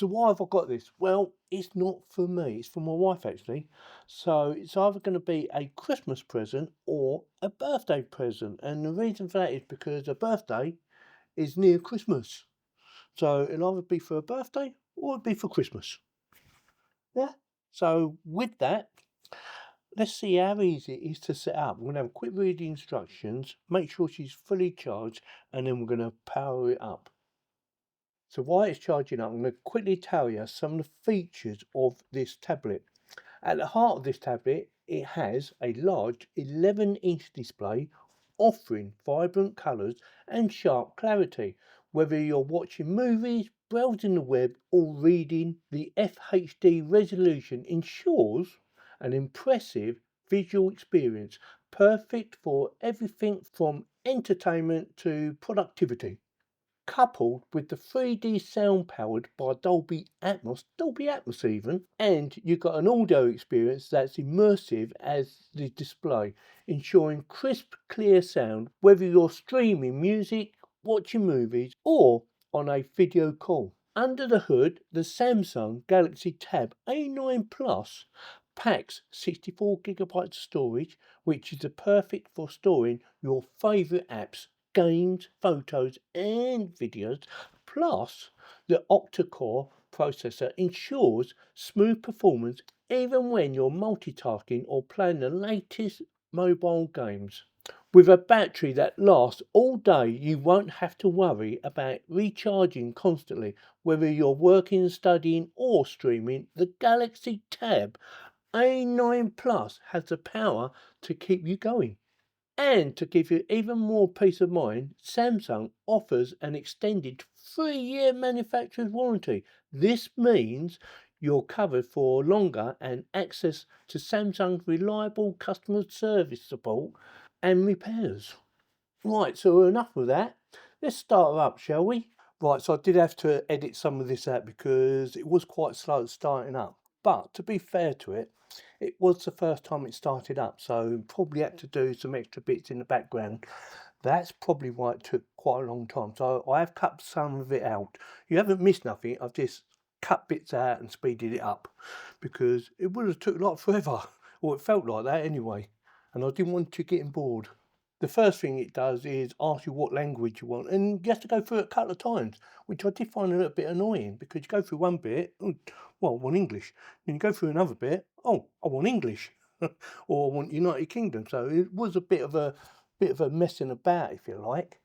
So why have I got this? Well, it's not for me, it's for my wife actually. So it's either going to be a Christmas present or a birthday present. And the reason for that is because her birthday is near Christmas. So it'll either be for a birthday or it'll be for Christmas. Yeah. So with that, let's see how easy it is to set up. We're going to have a quick read the instructions, make sure she's fully charged, and then we're going to power it up. So while it's charging up, I'm going to quickly tell you some of the features of this tablet. At the heart of this tablet, it has a large 11-inch display offering vibrant colours and sharp clarity. Whether you're watching movies, browsing the web or reading, the FHD resolution ensures an impressive visual experience, perfect for everything from entertainment to productivity. Coupled with the 3D sound powered by Dolby Atmos even, and you've got an audio experience that's immersive as the display, ensuring crisp, clear sound whether you're streaming music, watching movies, or on a video call. Under the hood, the Samsung Galaxy Tab A9 Plus packs 64GB of storage, which is perfect for storing your favourite apps, games, photos and videos. Plus, the octa-core processor ensures smooth performance even when you're multitasking or playing the latest mobile games. With a battery that lasts all day, you won't have to worry about recharging constantly. Whether you're working, studying or streaming, the Galaxy Tab A9 Plus has the power to keep you going. And to give you even more peace of mind, Samsung offers an extended 3-year manufacturer's warranty. This means you're covered for longer and access to Samsung's reliable customer service support and repairs. Right, so enough of that. Let's start her up, shall we? Right, so I did have to edit some of this out because it was quite slow starting up. But to be fair to it, it was the first time it started up, so probably had to do some extra bits in the background. That's probably why it took quite a long time. So I have cut some of it out. You haven't missed nothing. I've just cut bits out and speeded it up because it would have took like forever, or it felt like that anyway. And I didn't want you getting bored. The first thing it does is ask you what language you want, and you have to go through it a couple of times, which I did find a little bit annoying because you go through one bit, well, I want English. Then you go through another bit, oh, I want English, or I want United Kingdom. So it was a bit of a messing about, if you like.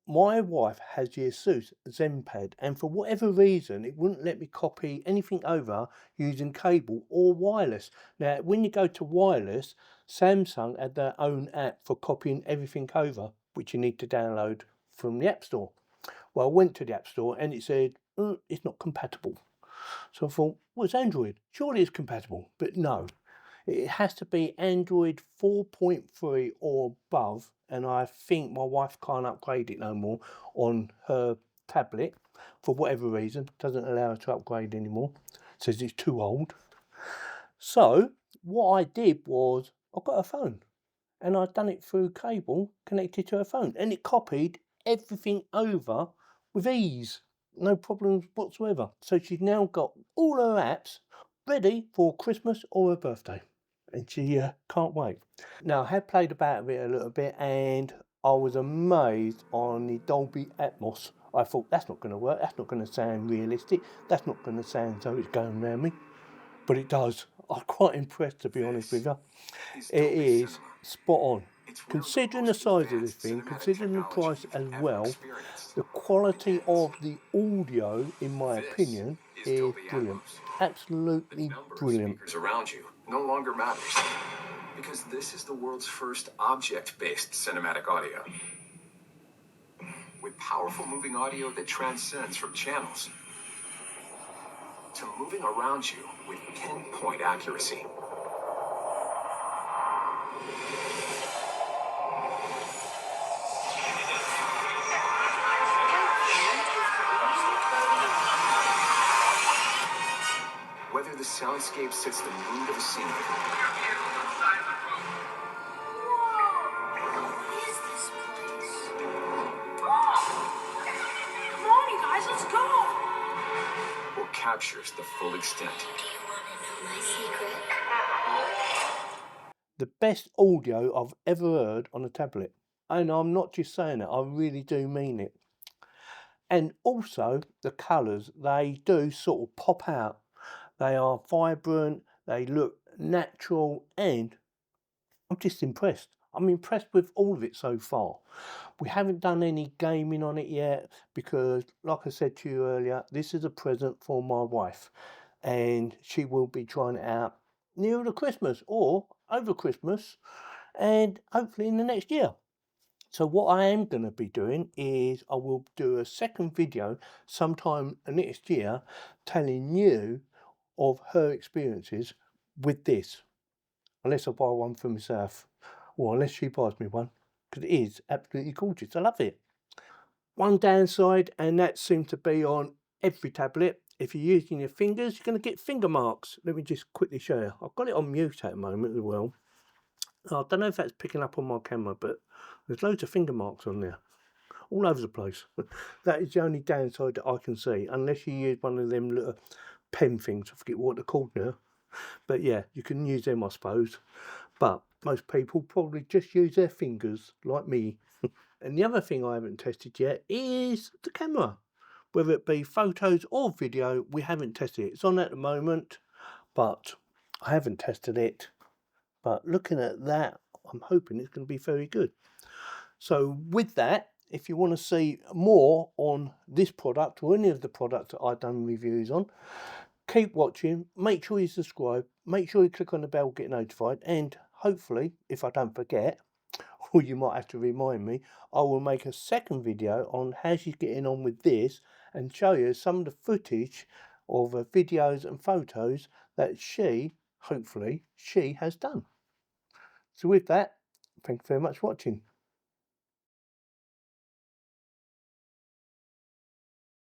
My wife has the Asus ZenPad, and for whatever reason, it wouldn't let me copy anything over using cable or wireless. Now, when you go to wireless, Samsung had their own app for copying everything over, which you need to download from the App Store. Well, I went to the App Store and it said, it's not compatible. So I thought, well, it's Android. Surely it's compatible. But no, it has to be Android 4.3 or above, and I think my wife can't upgrade it no more on her tablet for whatever reason. Doesn't allow her to upgrade anymore. Says it's too old. So what I did was I got a phone and I'd done it through cable connected to her phone, and it copied everything over with ease. No problems whatsoever. So she's now got all her apps ready for Christmas or her birthday. And she can't wait. Now, I had played about with it a little bit and I was amazed on the Dolby Atmos. I thought, that's not going to work, that's not going to sound realistic, that's not going to sound so it's going around me. But it does. I'm quite impressed, to be honest with you. It is spot on. Considering the size of this thing, considering the price as well, the quality of the audio, in my opinion, is brilliant. Absolutely brilliant. Around you no longer matters because this is the world's first object-based cinematic audio with powerful moving audio that transcends from channels to moving around you with pinpoint accuracy. Whether the soundscape sets the mood of a scene. captures the full extent. Do you want to know my secret? The best audio I've ever heard on a tablet. And I'm not just saying it, I really do mean it. And also the colours, they do sort of pop out. They are vibrant, they look natural, and I'm just impressed. I'm impressed with all of it so far. We haven't done any gaming on it yet because, like I said to you earlier, this is a present for my wife and she will be trying it out nearer to Christmas or over Christmas and hopefully in the next year. So what I am going to be doing is I will do a second video sometime next year telling you of her experiences with this. Unless I buy one for myself, or unless she buys me one, because it is absolutely gorgeous. I love it. One downside, and that seems to be on every tablet, if you're using your fingers, you're going to get finger marks. Let me just quickly show you. I've got it on mute at the moment as well. I don't know if that's picking up on my camera, but there's loads of finger marks on there, all over the place. That is the only downside that I can see, unless you use one of them little pen things. I forget what they're called now. But yeah, you can use them, I suppose. But most people probably just use their fingers, like me. And the other thing I haven't tested yet is the camera. Whether it be photos or video, we haven't tested it. It's on at the moment, but I haven't tested it. But looking at that, I'm hoping it's going to be very good. So with that, if you want to see more on this product or any of the products that I've done reviews on, keep watching, make sure you subscribe, make sure you click on the bell, get notified, and hopefully, if I don't forget, or you might have to remind me, I will make a second video on how she's getting on with this and show you some of the footage of videos and photos that she, hopefully, she has done. So with that, thank you very much for watching.